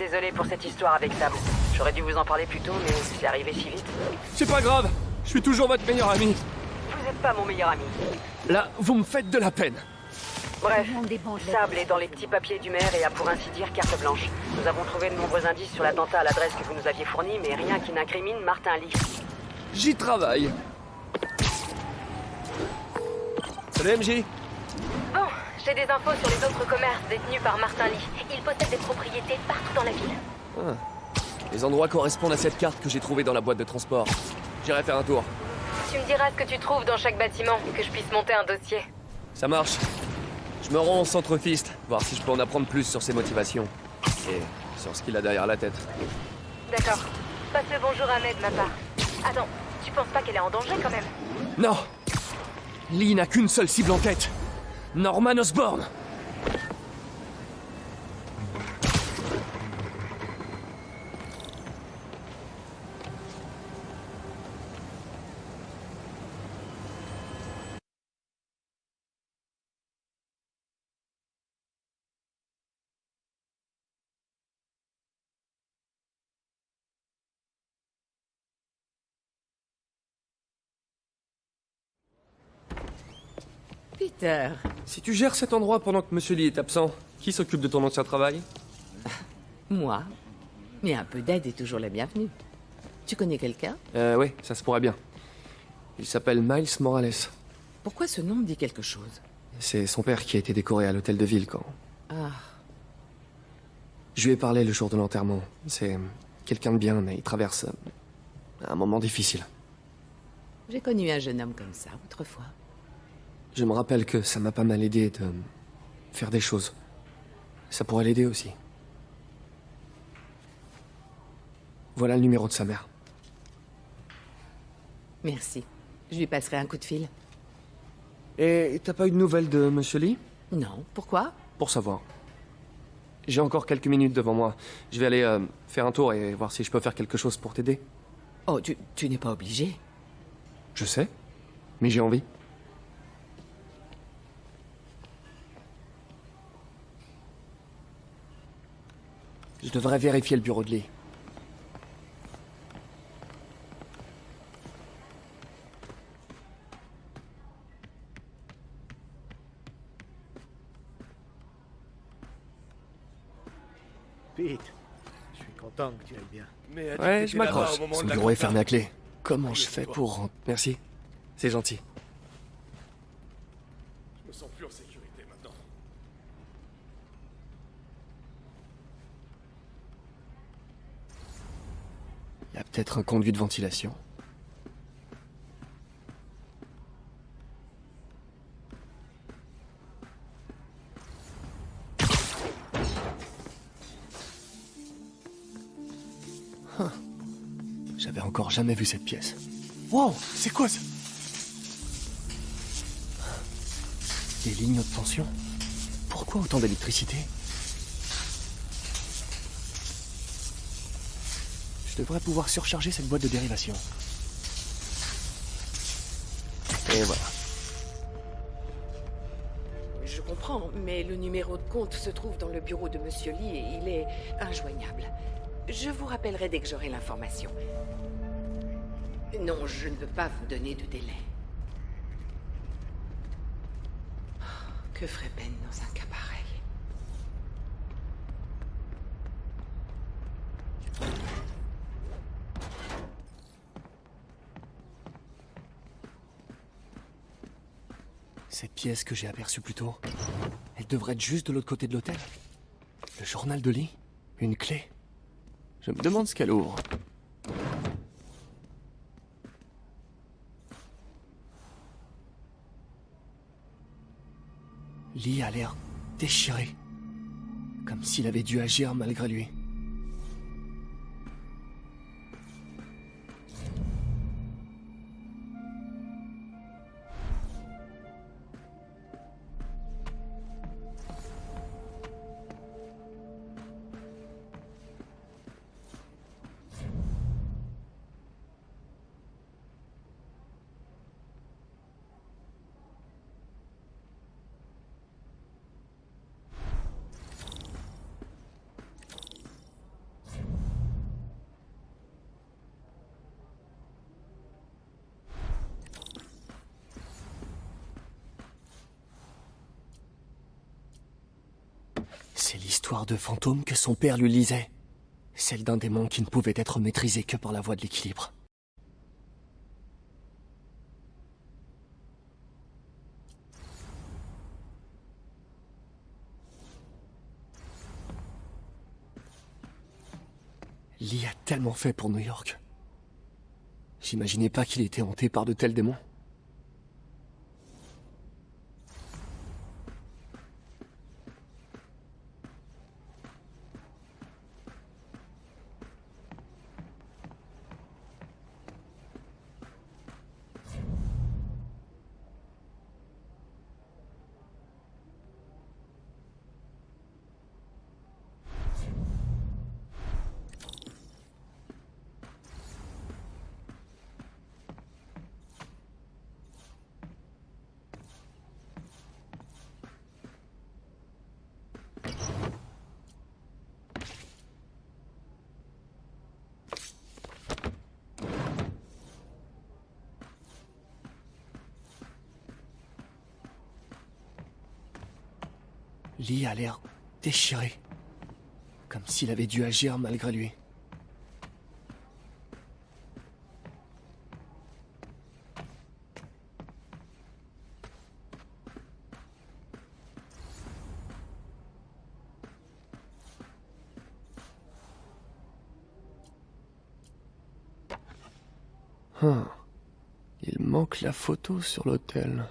Désolé pour cette histoire avec Sable. J'aurais dû vous en parler plus tôt, mais c'est arrivé si vite. C'est pas grave, je suis toujours votre meilleur ami. Vous êtes pas mon meilleur ami. Là, vous me faites de la peine. Bref, Sable est dans les petits papiers du maire et a pour ainsi dire carte blanche. Nous avons trouvé de nombreux indices sur l'attentat à l'adresse que vous nous aviez fournie, mais rien qui n'incrimine Martin Lee. J'y travaille. Salut MJ. Bon, j'ai des infos sur les autres commerces détenus par Martin Lee. Il possède des propriétés partout dans la ville. Ah. Les endroits correspondent à cette carte que j'ai trouvée dans la boîte de transport. J'irai faire un tour. Tu me diras ce que tu trouves dans chaque bâtiment, que je puisse monter un dossier. Ça marche. Je me rends au centre Fist, voir si je peux en apprendre plus sur ses motivations. Et sur ce qu'il a derrière la tête. D'accord. Passe le bonjour à Ahmed de ma part. Attends, tu penses pas qu'elle est en danger quand même? Non. Lee n'a qu'une seule cible en tête. Norman Osborn. Peter, Si tu gères cet endroit pendant que Monsieur Lee est absent, qui s'occupe de ton ancien travail? moi. Mais un peu d'aide est toujours la bienvenue. Tu connais quelqu'un? Oui, ça se pourrait bien. Il s'appelle Miles Morales. Pourquoi ce nom me dit quelque chose? C'est son père qui a été décoré à l'hôtel de ville quand... Ah, Je lui ai parlé le jour de l'enterrement. C'est quelqu'un de bien, mais il traverse un moment difficile. j'ai connu un jeune homme comme ça autrefois. Je me rappelle que ça m'a pas mal aidé de faire des choses. Ça pourrait l'aider aussi. Voilà le numéro de sa mère. Merci. Je lui passerai un coup de fil. Et t'as pas eu de nouvelles de Monsieur Lee? Non, pourquoi? Pour savoir. J'ai encore quelques minutes devant moi. Je vais aller faire un tour et voir si je peux faire quelque chose pour t'aider. Oh, tu n'es pas obligé. Je sais, mais j'ai envie. Je devrais vérifier le bureau de Lee. Pete, je suis content que tu ailles bien. Mais Ouais, je m'accroche. Son bureau est fermé à clé. Comment je fais pour rentrer? Merci. C'est gentil. Je me sens plus en sécurité maintenant. Il y a peut-être un conduit de ventilation. Huh. J'avais encore jamais vu cette pièce. Wow, c'est quoi ça? Des lignes de tension? Pourquoi autant d'électricité? Je devrais pouvoir surcharger cette boîte de dérivation. Et voilà. Je comprends, mais le numéro de compte se trouve dans le bureau de Monsieur Lee et il est injoignable. Je vous rappellerai dès que j'aurai l'information. Non, je ne veux pas vous donner de délai. Que ferait Ben dans un cas pareil? Cette pièce que j'ai aperçue plus tôt, elle devrait être juste de l'autre côté de l'hôtel. Le journal de Lee? Une clé? Je me demande ce qu'elle ouvre. Lee a l'air déchiré. Comme s'il avait dû agir malgré lui. C'est l'histoire de fantôme que son père lui lisait. Celle d'un démon qui ne pouvait être maîtrisé que par la voie de l'équilibre. Lee a tellement fait pour New York. J'imaginais pas qu'il était hanté par de tels démons. Lee a l'air déchiré. Comme s'il avait dû agir malgré lui. Il manque la photo sur l'autel.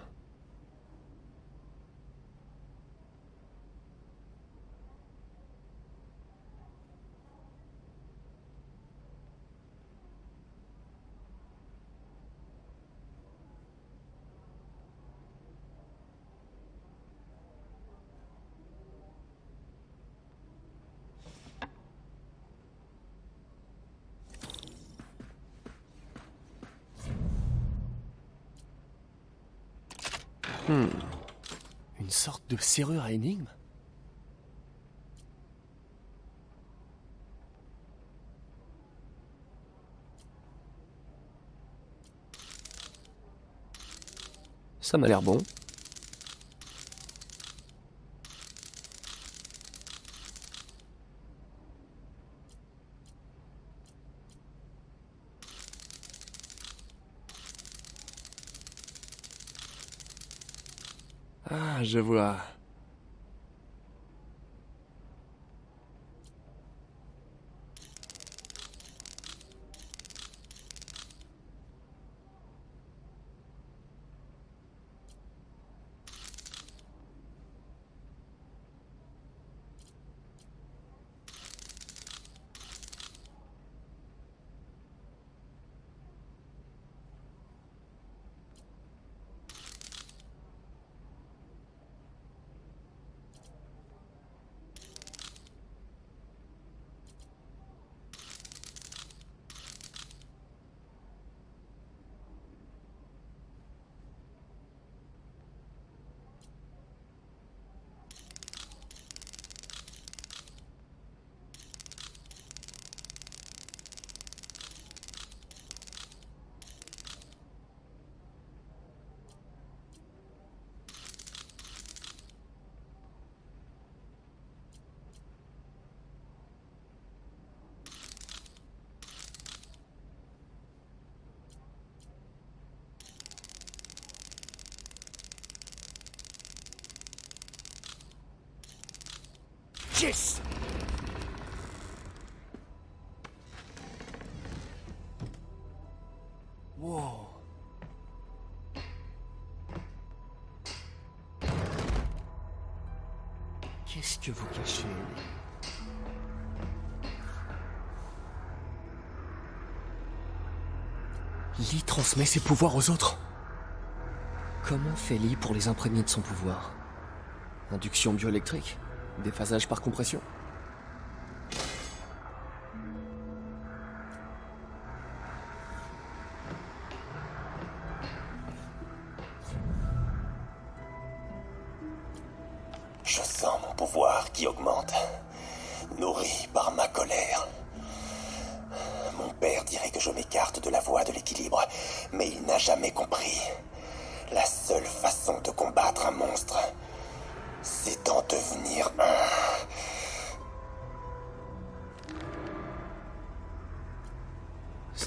Une sorte de serrure à énigme? Ça m'a l'air bon. Ah, je vois. Yes! Wow. Qu'est-ce que vous cachez? Lee transmet ses pouvoirs aux autres. Comment fait Lee pour les imprégner de son pouvoir? Induction bioélectrique? Déphasage par compression? Je sens mon pouvoir qui augmente, nourri par ma colère. Mon père dirait que je m'écarte de la voie de l'équilibre, mais il n'a jamais compris. La seule façon de combattre un monstre, c'est d'en devenir un.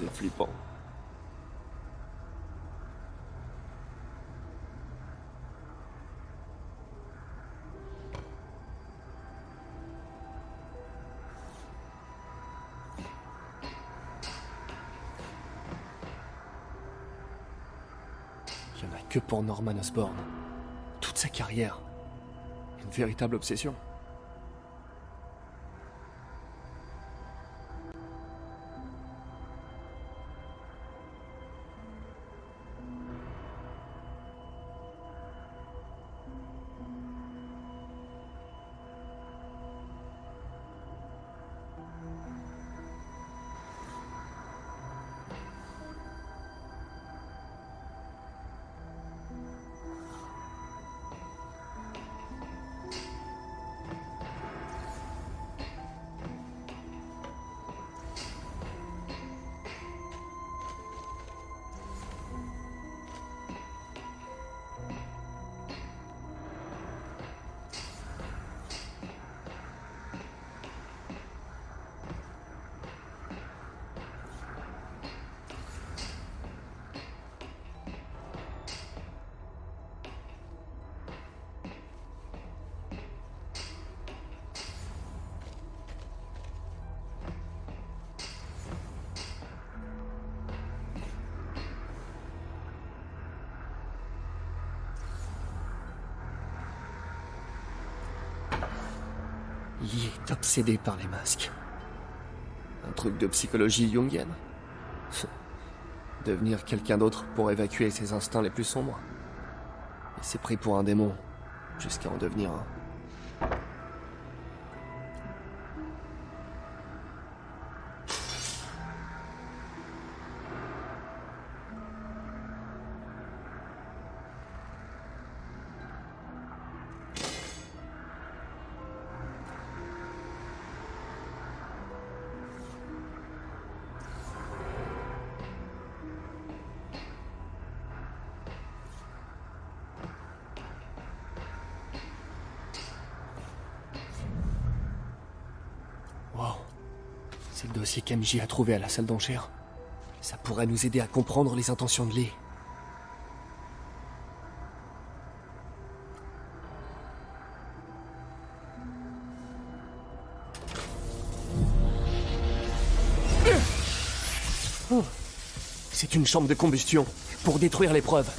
C'est flippant. Il n'y en a que pour Norman Osborn. Toute sa carrière. Une véritable obsession. Lee est obsédé par les masques. Un truc de psychologie jungienne. Devenir quelqu'un d'autre pour évacuer ses instincts les plus sombres. Il s'est pris pour un démon, jusqu'à en devenir un. Wow. C'est le dossier qu'MJ a trouvé à la salle d'enchères. Ça pourrait nous aider à comprendre les intentions de Lee. Oh. C'est une chambre de combustion pour détruire les preuves.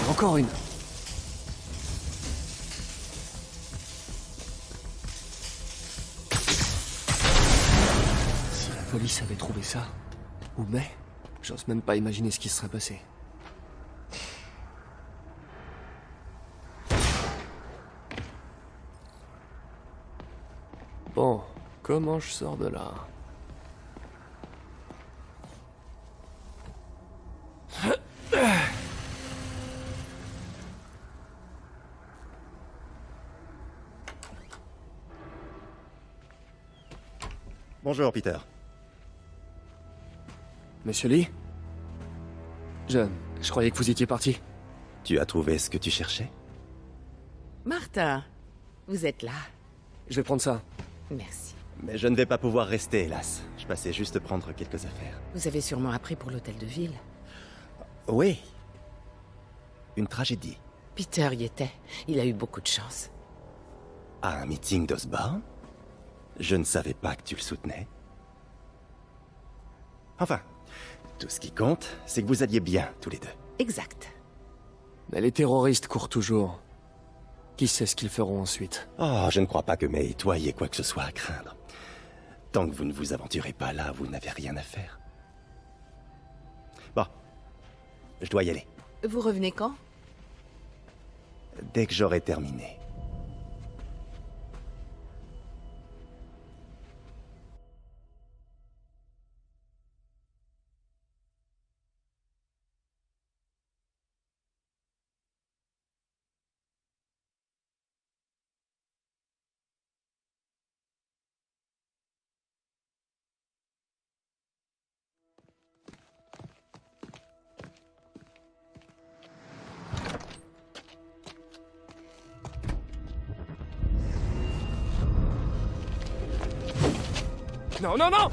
Encore une. Si la police avait trouvé ça, ou mais, j'ose même pas imaginer ce qui se serait passé. Bon, comment je sors de là? Bonjour, Peter. Monsieur Lee? Je croyais que vous étiez parti. Tu as trouvé ce que tu cherchais? Martin, vous êtes là. Je vais prendre ça. Merci. Mais je ne vais pas pouvoir rester, hélas. Je passais juste prendre quelques affaires. Vous avez sûrement appris pour l'hôtel de ville. Oui. Une tragédie. Peter y était. Il a eu beaucoup de chance. À un meeting d'Osborn? Je ne savais pas que tu le soutenais. Enfin, tout ce qui compte, c'est que vous alliez bien, tous les deux. Exact. Mais les terroristes courent toujours. Qui sait ce qu'ils feront ensuite? Oh, je ne crois pas que May et toi ayez quoi que ce soit à craindre. Tant que vous ne vous aventurez pas là, vous n'avez rien à faire. Bon, je dois y aller. Vous revenez quand? Dès que j'aurai terminé. Non, non, non!